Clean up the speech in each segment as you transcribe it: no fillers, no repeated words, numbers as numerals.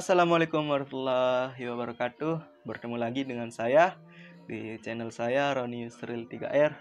Assalamualaikum warahmatullahi wabarakatuh. Bertemu lagi dengan saya di channel saya Roni Yusril 3R.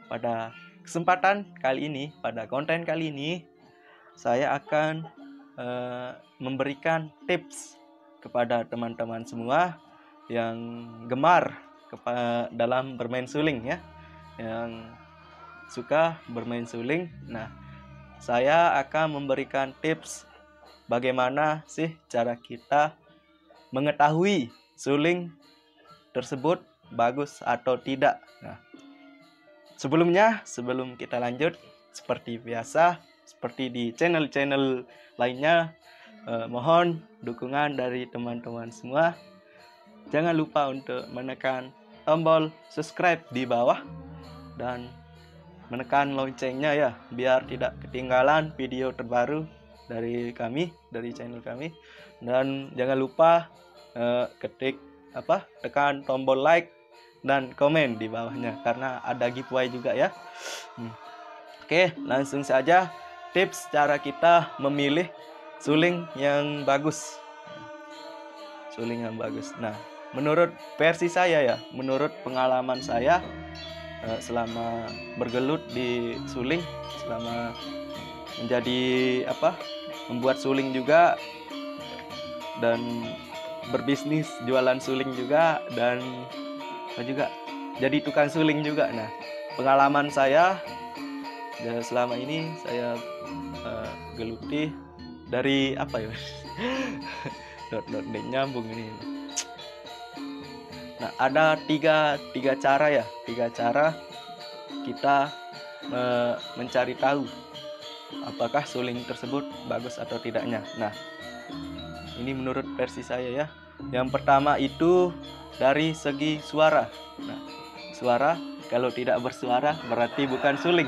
Pada kesempatan kali ini, pada konten kali ini, saya akan memberikan tips kepada teman-teman semua yang gemar dalam bermain suling ya, yang suka bermain suling. Nah, saya akan memberikan tips bagaimana sih cara kita mengetahui suling tersebut bagus atau tidak. Nah, sebelum kita lanjut, seperti biasa, seperti di channel-channel lainnya, mohon dukungan dari teman-teman semua. Jangan lupa untuk menekan tombol subscribe di bawah dan menekan loncengnya ya, biar tidak ketinggalan video terbaru dari channel kami. Dan jangan lupa tekan tombol like dan komen di bawahnya, karena ada giveaway juga ya. Oke, langsung saja tips cara kita memilih suling yang bagus. Nah, menurut versi saya ya, menurut pengalaman saya selama bergelut di suling, selama membuat suling juga dan berbisnis jualan suling juga, dan juga jadi tukang suling juga. Nah, pengalaman saya selama ini saya geluti dari nyambung ini. Nah, ada tiga cara kita mencari tahu apakah suling tersebut bagus atau tidaknya. Nah, ini menurut versi saya ya. Yang pertama itu dari segi suara. Nah, suara, kalau tidak bersuara berarti bukan suling.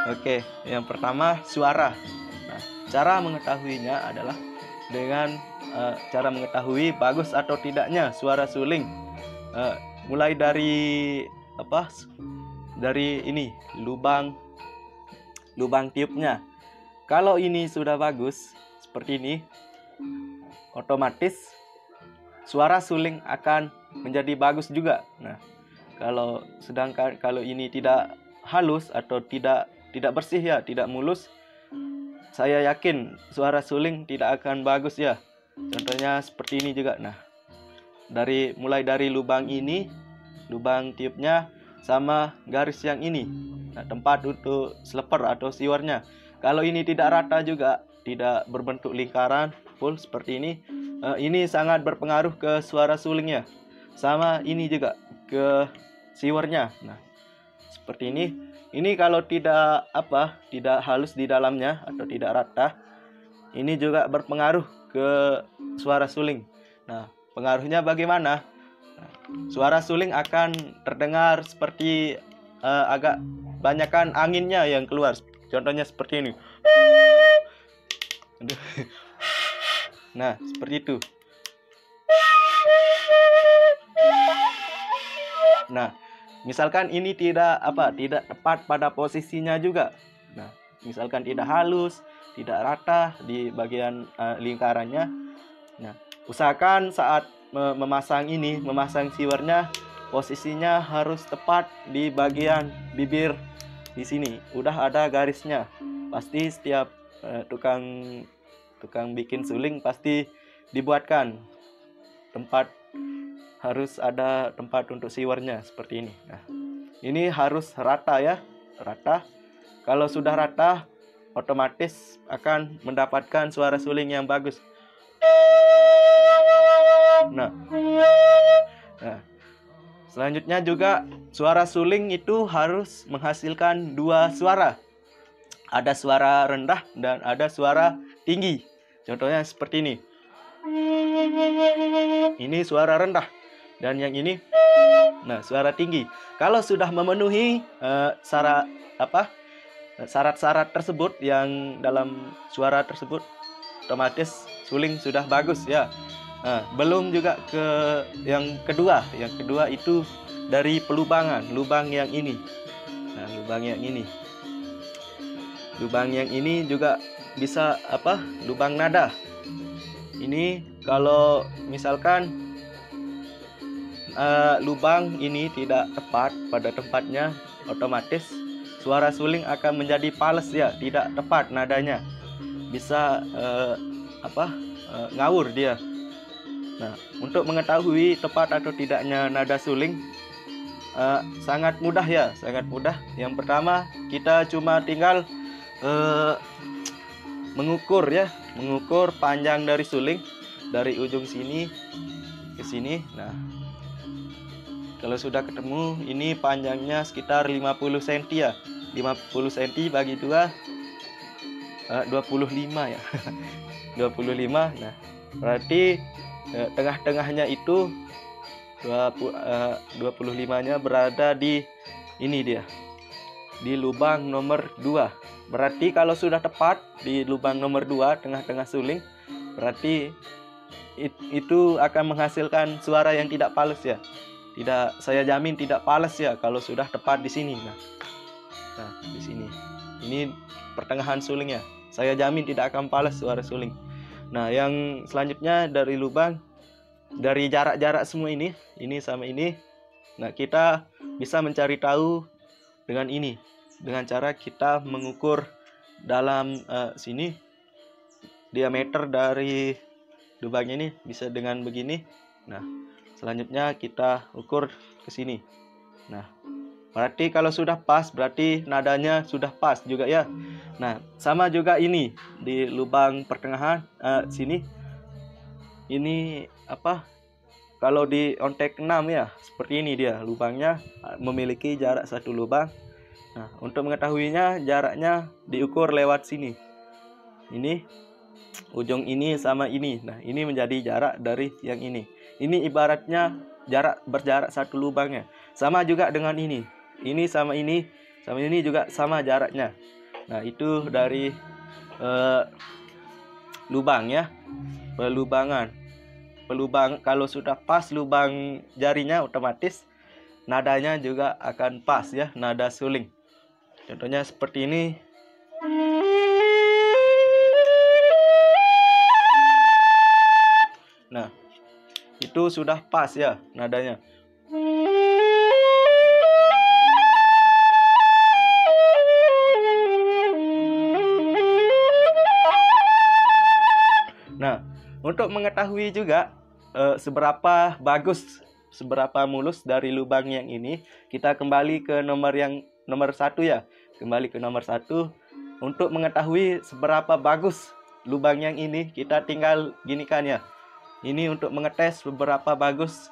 Oke, yang pertama suara. Nah, cara mengetahuinya adalah dengan cara mengetahui bagus atau tidaknya suara suling. Mulai dari ini lubang tiupnya. Kalau ini sudah bagus seperti ini, otomatis suara suling akan menjadi bagus juga. Nah, kalau ini tidak halus atau tidak bersih ya, tidak mulus, saya yakin suara suling tidak akan bagus ya. Contohnya seperti ini juga. Nah, mulai dari lubang ini, lubang tiupnya sama garis yang ini. Nah, tempat untuk sleper atau siwarnya. Kalau ini tidak rata juga, tidak berbentuk lingkaran full seperti ini sangat berpengaruh ke suara sulingnya. Sama ini juga ke siwarnya. Nah, seperti ini. Ini kalau tidak halus di dalamnya atau tidak rata, ini juga berpengaruh ke suara suling. Nah, pengaruhnya bagaimana? Nah, suara suling akan terdengar seperti agak banyakkan anginnya yang keluar. Contohnya seperti ini. Nah, seperti itu. Nah, misalkan ini tidak tepat pada posisinya juga. Nah, misalkan tidak halus, tidak rata di bagian lingkarannya. Nah, usahakan saat memasang siwarnya, posisinya harus tepat di bagian bibir di sini. Udah ada garisnya. Pasti setiap tukang bikin suling pasti dibuatkan harus ada tempat untuk siwarnya seperti ini. Nah, ini harus rata ya, rata. Kalau sudah rata, otomatis akan mendapatkan suara suling yang bagus. Nah, selanjutnya juga suara suling itu harus menghasilkan dua suara. Ada suara rendah dan ada suara tinggi. Contohnya seperti ini. Ini suara rendah dan yang ini suara tinggi. Kalau sudah memenuhi syarat-syarat tersebut yang dalam suara tersebut, otomatis suling sudah bagus ya. Nah, belum juga ke yang kedua. Yang kedua itu dari pelubangan, lubang yang ini. Nah, lubang yang ini. Lubang yang ini juga bisa lubang nada. Ini kalau misalkan lubang ini tidak tepat pada tempatnya, otomatis suara suling akan menjadi fals ya, tidak tepat nadanya, bisa ngawur dia. Nah, untuk mengetahui tepat atau tidaknya nada suling sangat mudah ya, sangat mudah. Yang pertama kita cuma tinggal mengukur ya, mengukur panjang dari suling dari ujung sini ke sini. Nah, kalau sudah ketemu, ini panjangnya sekitar 50 cm ya. 50 cm bagi 2, 25 ya. 25. Nah, berarti tengah-tengahnya itu 25-nya berada di ini dia. Di lubang nomor 2. Berarti kalau sudah tepat di lubang nomor 2 tengah-tengah suling, berarti itu akan menghasilkan suara yang tidak fals ya. Tidak, saya jamin tidak fals ya kalau sudah tepat di sini. Nah, di sini. Ini pertengahan sulingnya. Saya jamin tidak akan fals suara suling. Nah, yang selanjutnya dari lubang, dari jarak-jarak semua ini sama ini. Nah, kita bisa mencari tahu dengan ini, dengan cara kita mengukur dalam sini diameter dari lubangnya ini bisa dengan begini. Nah, selanjutnya kita ukur ke sini. Nah, berarti kalau sudah pas, berarti nadanya sudah pas juga ya. Nah, sama juga ini di lubang pertengahan sini. Ini kalau di ontek 6 ya, seperti ini dia lubangnya memiliki jarak 1 lubang. Nah, untuk mengetahuinya jaraknya diukur lewat sini. Ini ujung ini sama ini. Nah, ini menjadi jarak dari yang ini. Ini ibaratnya berjarak 1 lubangnya. Sama juga dengan ini. Ini sama ini juga sama jaraknya. Nah, itu dari lubang ya. Pelubang kalau sudah pas lubang jarinya, otomatis nadanya juga akan pas ya, nada suling. Contohnya seperti ini. Nah, itu sudah pas ya nadanya. Nah, untuk mengetahui juga seberapa bagus, seberapa mulus dari lubang yang ini, kita kembali ke nomor 1 ya. Kembali ke nomor 1. Untuk mengetahui seberapa bagus lubang yang ini, kita tinggal ginikan ya. Ini untuk mengetes beberapa bagus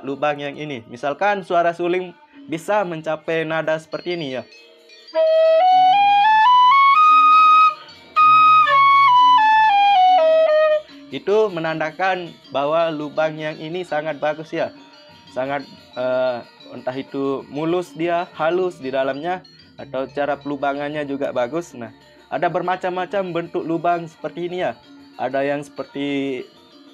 lubang yang ini. Misalkan suara suling bisa mencapai nada seperti ini ya. Itu menandakan bahwa lubang yang ini sangat bagus ya. Sangat entah itu mulus dia, halus di dalamnya, atau cara pelubangannya juga bagus. Nah, ada bermacam-macam bentuk lubang seperti ini ya. Ada yang seperti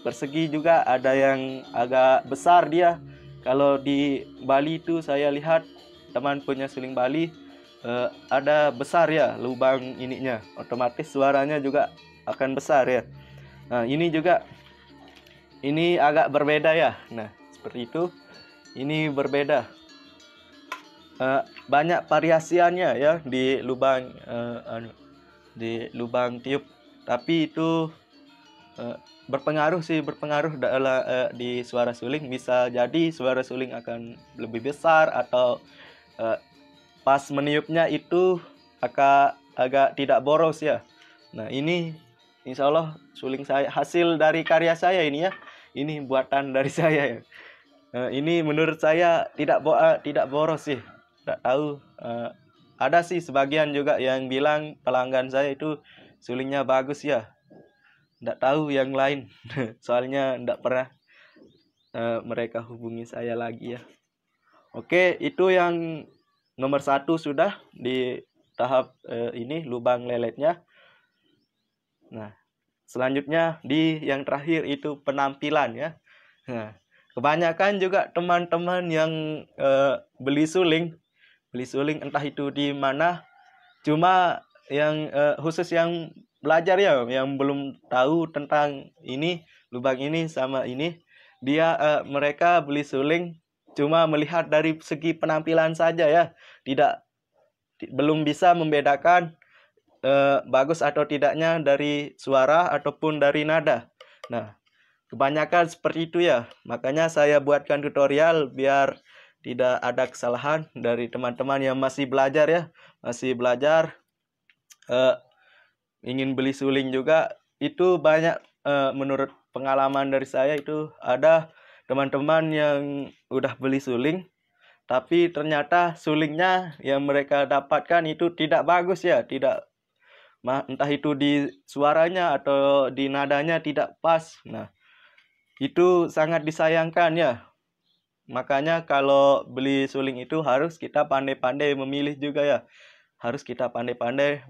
persegi juga, ada yang agak besar dia. Kalau di Bali itu saya lihat teman punya suling Bali ada besar ya lubang ininya, otomatis suaranya juga akan besar ya. Nah, ini juga ini agak berbeda ya. Nah, seperti itu. Ini berbeda. Banyak variasiannya ya di lubang tiup. Tapi itu berpengaruh dalam di suara suling. Bisa jadi suara suling akan lebih besar, atau pas meniupnya itu agak tidak boros ya. Nah, ini insya Allah suling saya, hasil dari karya saya ini ya. Ini buatan dari saya ya. Ini menurut saya tidak boros sih. Tidak tahu, ada sih sebagian juga yang bilang pelanggan saya itu sulingnya bagus ya. Tidak tahu yang lain. Soalnya tidak pernah mereka hubungi saya lagi ya. Oke, itu yang nomor 1 sudah di tahap ini lubang leletnya. Nah, selanjutnya di yang terakhir itu penampilan ya. Nah, kebanyakan juga teman-teman yang beli suling entah itu di mana, cuma yang khusus yang belajar ya, yang belum tahu tentang ini, lubang ini sama ini, mereka beli suling cuma melihat dari segi penampilan saja ya, belum bisa membedakan bagus atau tidaknya dari suara ataupun dari nada. Nah, kebanyakan seperti itu ya. Makanya saya buatkan tutorial biar tidak ada kesalahan dari teman-teman yang masih belajar ya. Masih belajar, ingin beli suling juga. Itu banyak, menurut pengalaman dari saya itu ada teman-teman yang udah beli suling, tapi ternyata sulingnya yang mereka dapatkan itu tidak bagus ya. Entah itu di suaranya atau di nadanya tidak pas. Nah, itu sangat disayangkan ya. Makanya kalau beli suling itu harus kita pandai-pandai memilih juga ya. Harus kita pandai-pandai.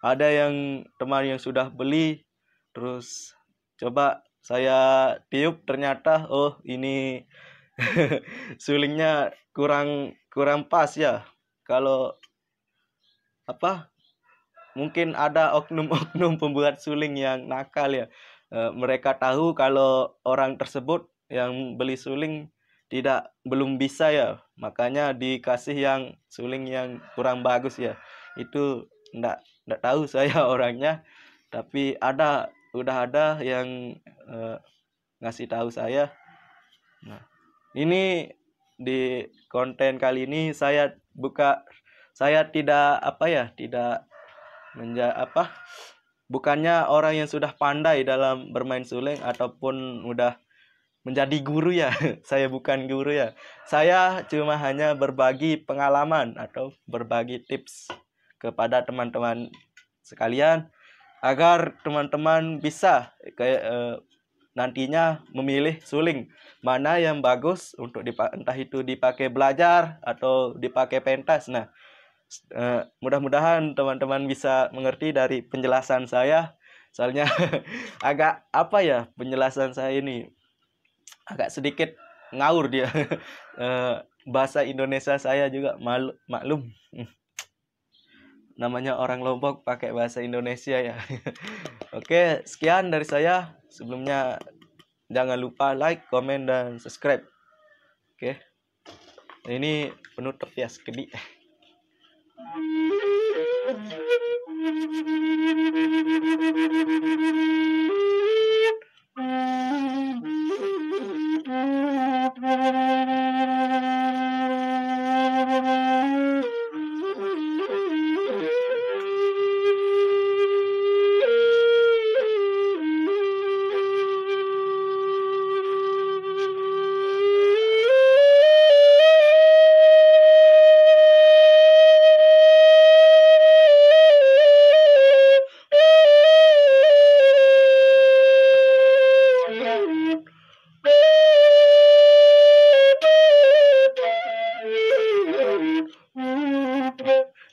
Ada yang teman yang sudah beli, terus coba saya tiup, ternyata oh ini sulingnya kurang pas ya. Kalau mungkin ada oknum-oknum pembuat suling yang nakal ya. Mereka tahu kalau orang tersebut yang beli suling belum bisa ya, makanya dikasih yang suling yang kurang bagus ya. Itu ndak tahu saya orangnya, tapi udah ada yang ngasih tahu saya. Nah, ini di konten kali ini saya tidak bukannya orang yang sudah pandai dalam bermain suling ataupun udah menjadi guru ya. Saya bukan guru ya. Saya cuma hanya berbagi pengalaman atau berbagi tips kepada teman-teman sekalian agar teman-teman bisa nantinya memilih suling mana yang bagus untuk entah itu dipakai belajar atau dipakai pentas. Nah, mudah-mudahan teman-teman bisa mengerti dari penjelasan saya. Soalnya agak penjelasan saya ini agak sedikit ngawur dia. Bahasa Indonesia saya juga maklum. Namanya orang Lombok pakai bahasa Indonesia ya. Oke, sekian dari saya. Sebelumnya jangan lupa like, komen, dan subscribe. Oke. Ini penutup ya, sekedi.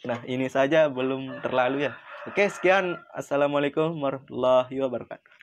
Nah, ini saja belum terlalu ya. Oke, sekian. Assalamualaikum warahmatullahi wabarakatuh.